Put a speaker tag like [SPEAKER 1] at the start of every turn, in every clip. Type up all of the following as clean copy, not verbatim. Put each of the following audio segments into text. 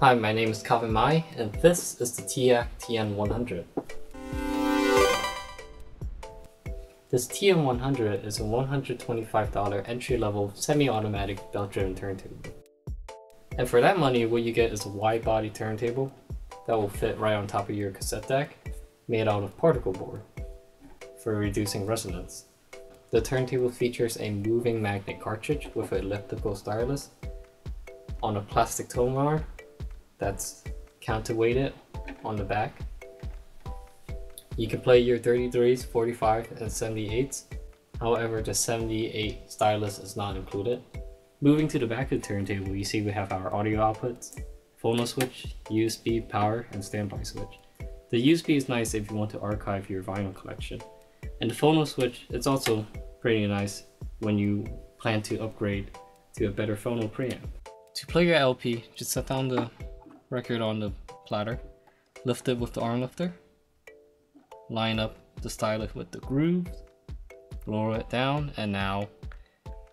[SPEAKER 1] Hi, my name is Calvin Mai, and this is the Teac TN-100. This TN-100 is a $125 entry-level semi-automatic belt-driven turntable. And for that money, what you get is a wide-body turntable that will fit right on top of your cassette deck, made out of particle board for reducing resonance. The turntable features a moving magnet cartridge with an elliptical stylus on a plastic tone arm that's counterweighted on the back. You can play your 33s, 45s, and 78s. However, the 78 stylus is not included. Moving to the back of the turntable, you see we have our audio outputs, phono switch, USB, power, and standby switch. The USB is nice if you want to archive your vinyl collection. And the phono switch, it's also pretty nice when you plan to upgrade to a better phono preamp. To play your LP, just set down the record on the platter, lift it with the arm lifter, line up the stylus with the grooves, lower it down, and now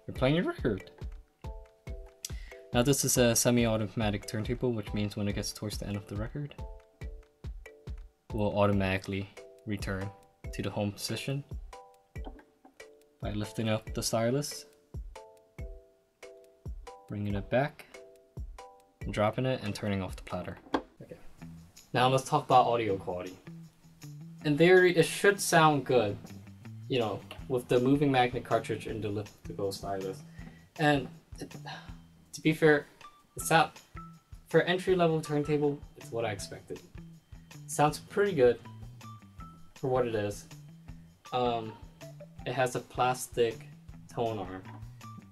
[SPEAKER 1] you're playing your record. Now this is a semi-automatic turntable, which means when it gets towards the end of the record, it will automatically return to the home position by lifting up the stylus, bringing it back, dropping it, and turning off the platter. Okay. Now let's talk about audio quality. In theory, it should sound good, you know, with the moving magnet cartridge and the elliptical stylus. And to be fair, for entry-level turntable, it's what I expected. It sounds pretty good for what it is. It has a plastic tone arm,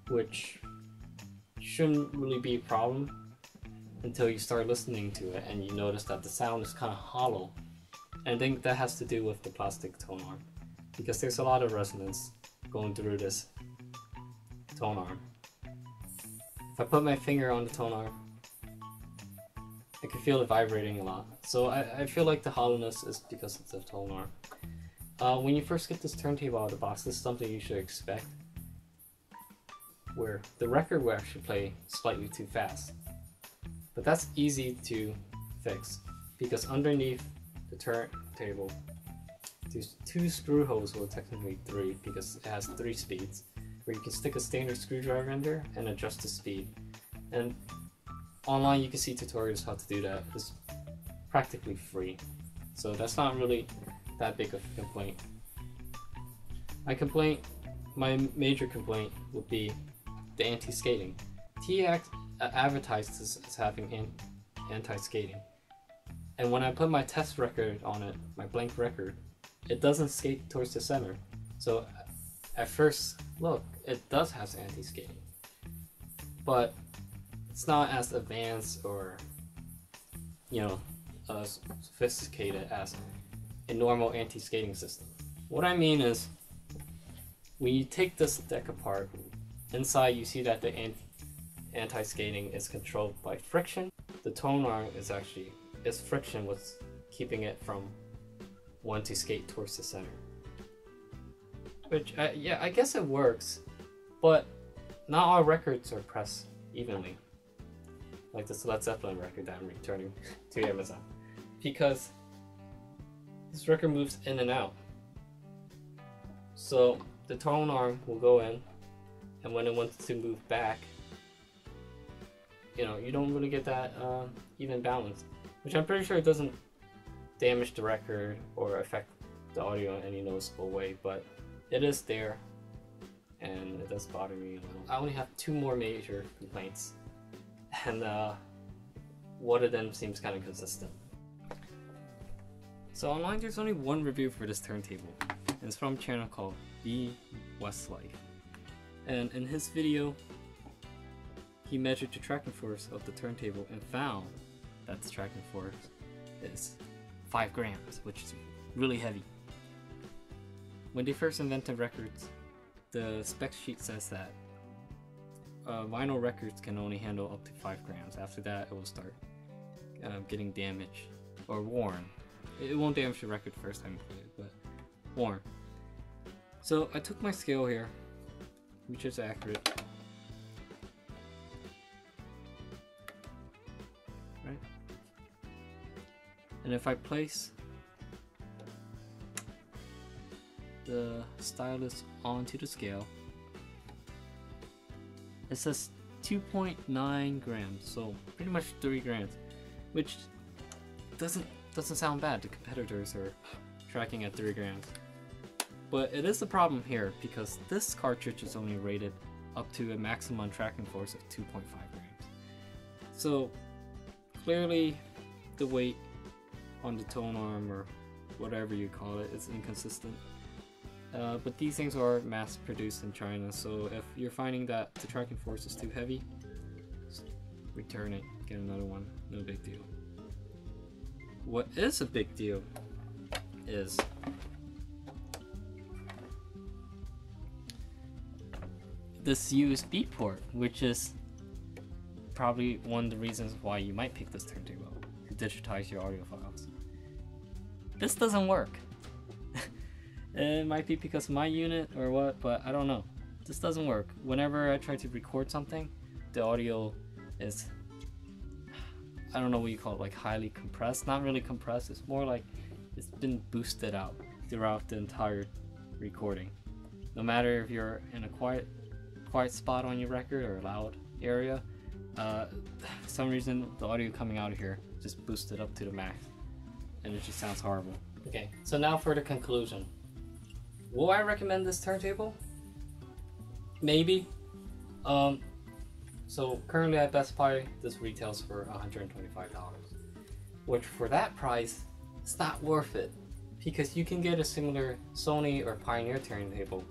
[SPEAKER 1] which shouldn't really be a problem until you start listening to it and you notice that the sound is kind of hollow. And I think that has to do with the plastic tone arm, because there's a lot of resonance going through this tone arm. If I put my finger on the tone arm, I can feel it vibrating a lot. So I feel like the hollowness is because it's the tone arm. When you first get this turntable out of the box, this is something you should expect, where the record will actually play slightly too fast. But that's easy to fix, because underneath the turntable, there's two screw holes, well technically three, because it has 3 speeds, where you can stick a standard screwdriver in there and adjust the speed. And online you can see tutorials how to do that. It's practically free, so that's not really that big of a complaint. My major complaint would be the anti-skating. Teac advertised as having anti-skating, and when I put my test record on it, my blank record, it doesn't skate towards the center. So at first look, it does have anti-skating, but it's not as advanced or, you know, sophisticated as a normal anti-skating system. What I mean is, when you take this deck apart, inside you see that the anti-skating is controlled by friction. The tone arm is friction what's keeping it from wanting to skate towards the center. Which, yeah, I guess it works, but not all records are pressed evenly. Like this Led Zeppelin record that I'm returning to Amazon, because this record moves in and out. So the tone arm will go in, and when it wants to move back, you know, you don't really get that even balance, which I'm pretty sure it doesn't damage the record or affect the audio in any noticeable way, but it is there, and it does bother me a little. I only have 2 more major complaints, and one of them seems kind of consistent. So online there's only one review for this turntable, and it's from a channel called B Westlife. And in his video, he measured the tracking force of the turntable and found that the tracking force is 5 grams, which is really heavy. When they first invented records, the spec sheet says that vinyl records can only handle up to 5 grams. After that, it will start getting damaged or worn. It won't damage the record the first time you play it, but worn. So I took my scale here, which is accurate. right? And if I place the stylus onto the scale, it says 2.9 grams, so pretty much 3 grams, which doesn't sound bad. The competitors are tracking at 3 grams. But it is a problem here because this cartridge is only rated up to a maximum tracking force of 2.5 grams. So clearly the weight on the tone arm, or whatever you call it, is inconsistent. But these things are mass produced in China, so if you're finding that the tracking force is too heavy, just return it, get another one, no big deal. What is a big deal is this USB port, which is probably one of the reasons why you might pick this turntable to digitize your audio files. This doesn't work. It might be because of my unit or what, but I don't know. This doesn't work. Whenever I try to record something, the audio is, I don't know what you call it, like highly compressed. Not really compressed, it's more like it's been boosted out throughout the entire recording. No matter if you're in a quiet spot on your record or a loud area, for some reason the audio coming out of here just boosted up to the max, and it just sounds horrible. Okay, so now for the conclusion. Will I recommend this turntable? Maybe. So currently at Best Buy, this retails for $125, which for that price, it's not worth it, because you can get a similar Sony or Pioneer turntable,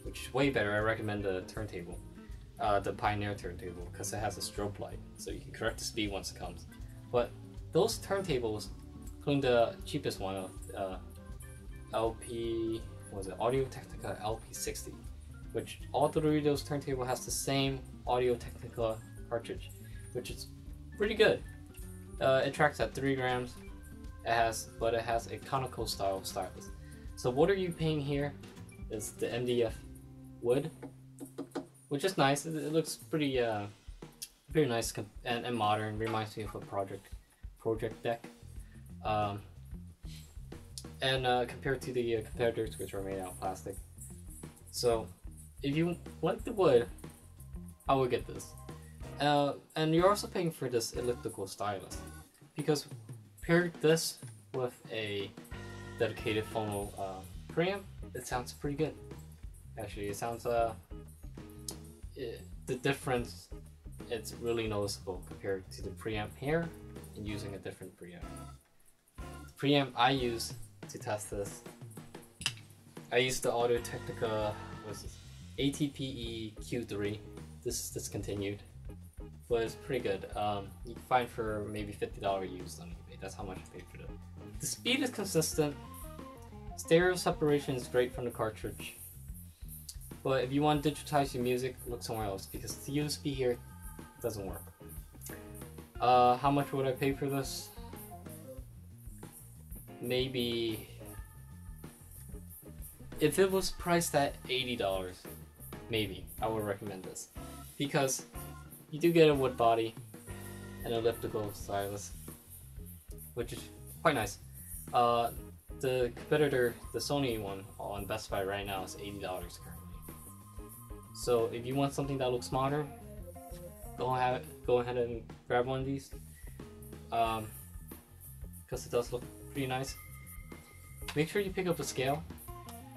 [SPEAKER 1] which is way better. I recommend the turntable, the Pioneer turntable, because it has a strobe light, so you can correct the speed once it comes. But those turntables, including the cheapest one, Audio-Technica LP60, which all three of those turntables has the same Audio-Technica cartridge, which is pretty good. It tracks at 3 grams. But it has a conical style stylus. So what are you paying here is the MDF wood, which is nice. It looks pretty nice and modern. Reminds me of a project deck. And compared to the competitors, which are made out of plastic. So if you like the wood, I would get this. And you're also paying for this elliptical stylus, because pair this with a dedicated phono preamp, it sounds pretty good. Actually, it sounds the difference, it's really noticeable compared to the preamp here and using a different preamp. The preamp I use to test this, I used the Audio-Technica, what's this? ATPE Q3. This is discontinued, but it's pretty good. You can find for maybe $50 used on eBay. That's how much I paid for it. The speed is consistent. Stereo separation is great from the cartridge. But if you want to digitize your music, look somewhere else, because the USB here doesn't work. How much would I pay for this? Maybe if it was priced at $80, maybe I would recommend this, because you do get a wood body and elliptical stylus, which is quite nice. The competitor, the Sony one on Best Buy right now is $80 currently. So if you want something that looks modern, go ahead and grab one of these, because it does look pretty nice. Make sure you pick up a scale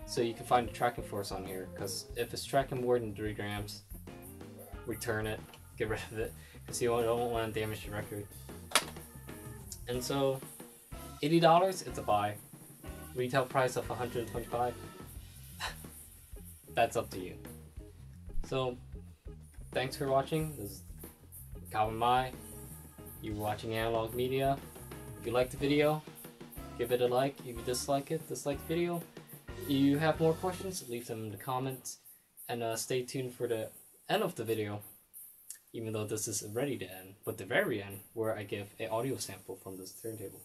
[SPEAKER 1] so you can find the tracking force on here, because if it's tracking more than 3 grams, return it, get rid of it, because you don't want to damage your record. And so $80, it's a buy. Retail price of $125, that's up to you. So thanks for watching. This is Calvin Mai. You were watching Analog Media. If you liked the video, give it a like. If you dislike the video. If you have more questions, leave them in the comments, and stay tuned for the end of the video, even though this is ready to end, but the very end, where I give an audio sample from this turntable.